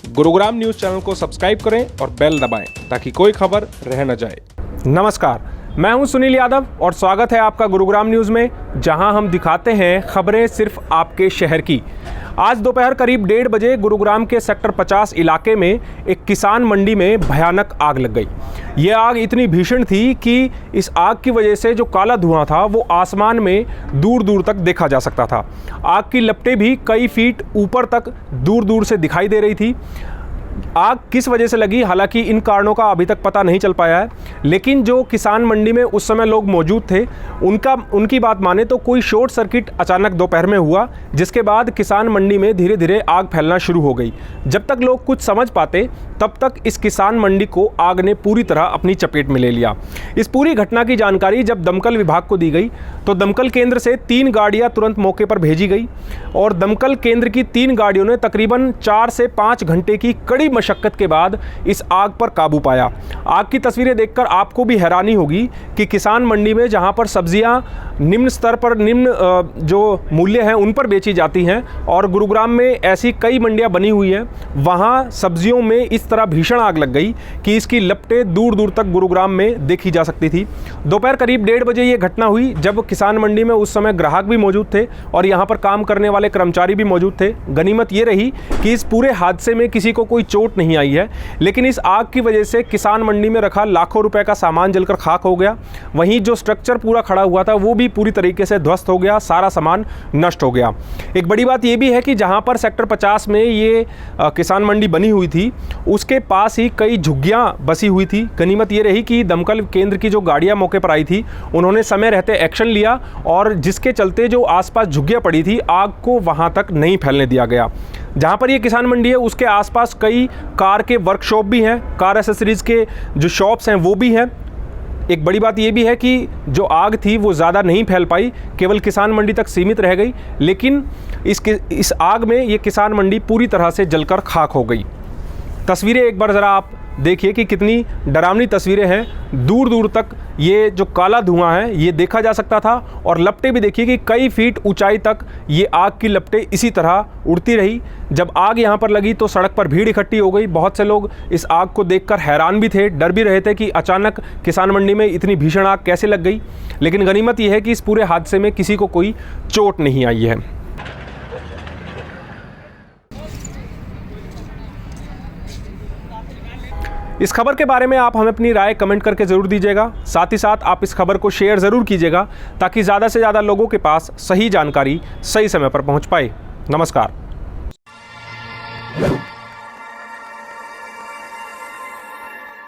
Gurugram news channel को subscribe करें और बेल दबाएं ताकि कोई खबर रह न जाए। नमस्कार, मैं हूं सुनील यादव और स्वागत है आपका गुरुग्राम न्यूज़ में, जहां हम दिखाते हैं खबरें सिर्फ आपके शहर की। आज दोपहर करीब 1:30 बजे गुरुग्राम के सेक्टर 50 इलाके में एक किसान मंडी में भयानक आग लग गई। ये आग इतनी भीषण थी कि इस आग की वजह से जो काला धुआं था वो आसमान में दूर दूर तक देखा जा सकता था। आग की लपटें भी कई फीट ऊपर तक दूर दूर से दिखाई दे रही थी। आग किस वजह से लगी, हालांकि इन कारणों का अभी तक पता नहीं चल पाया है, लेकिन जो किसान मंडी में उस समय लोग मौजूद थे उनकी बात माने तो कोई शॉर्ट सर्किट अचानक दोपहर में हुआ, जिसके बाद किसान मंडी में धीरे धीरे आग फैलना शुरू हो गई। जब तक लोग कुछ समझ पाते तब तक इस किसान मंडी को आग ने पूरी तरह अपनी चपेट में ले लिया। इस पूरी घटना की जानकारी जब दमकल विभाग को दी गई तो दमकल केंद्र से 3 गाड़ियां तुरंत मौके पर भेजी गई और दमकल केंद्र की 3 गाड़ियों ने तकरीबन 4 से 5 घंटे की कड़ी मशक्कत के बाद इस आग पर काबू पाया। आग की तस्वीरें देखकर आपको भी हैरानी होगी कि किसान मंडी में जहां पर सब्जियां निम्न स्तर पर जो मूल्य हैं उन पर बेची जाती हैं और गुरुग्राम में ऐसी कई मंडियां बनी हुई हैं, वहां सब्जियों में इस तरह भीषण आग लग गई कि इसकी लपटें दूर दूर तक गुरुग्राम में देखी जा सकती थी। दोपहर करीब 1:30 बजे ये घटना हुई, जब किसान मंडी में उस समय ग्राहक भी मौजूद थे और यहाँ पर काम करने वाले कर्मचारी भी मौजूद थे। गनीमत ये रही कि इस पूरे हादसे में किसी को कोई चोट नहीं आई है, लेकिन इस आग की वजह से किसान मंडी में रखा लाखों रुपए का सामान जलकर खाक हो गया। वहीं जो स्ट्रक्चर पूरा खड़ा हुआ था वो भी पूरी तरीके से ध्वस्त हो गया, सारा सामान नष्ट हो गया। एक बड़ी बात ये भी है कि जहां पर सेक्टर 50 में ये किसान मंडी बनी हुई थी उसके पास ही कई झुग्गियां बसी हुई थी। गनीमत ये रही कि दमकल केंद्र की जो गाड़ियां मौके पर आई थी उन्होंने समय रहते एक्शन लिया और जिसके चलते जो आसपास झुग्गियां पड़ी थी आग को वहां तक नहीं फैलने दिया गया। जहाँ पर ये किसान मंडी है उसके आसपास कई कार के वर्कशॉप भी हैं, कार एसेसरीज़ के जो शॉप्स हैं वो भी हैं। एक बड़ी बात ये भी है कि जो आग थी वो ज़्यादा नहीं फैल पाई, केवल किसान मंडी तक सीमित रह गई, लेकिन इस आग में ये किसान मंडी पूरी तरह से जलकर खाक हो गई। तस्वीरें एक बार ज़रा आप देखिए कि कितनी डरावनी तस्वीरें हैं। दूर दूर तक ये जो काला धुआं है ये देखा जा सकता था और लपटें भी देखिए कि कई फीट ऊंचाई तक ये आग की लपटें इसी तरह उड़ती रही। जब आग यहाँ पर लगी तो सड़क पर भीड़ इकट्ठी हो गई। बहुत से लोग इस आग को देखकर हैरान भी थे, डर भी रहे थे कि अचानक किसान मंडी में इतनी भीषण आग कैसे लग गई, लेकिन गनीमत यह है कि इस पूरे हादसे में किसी को कोई चोट नहीं आई है। इस खबर के बारे में आप हमें अपनी राय कमेंट करके ज़रूर दीजिएगा। साथ ही साथ आप इस खबर को शेयर ज़रूर कीजिएगा ताकि ज़्यादा से ज़्यादा लोगों के पास सही जानकारी सही समय पर पहुंच पाए। नमस्कार।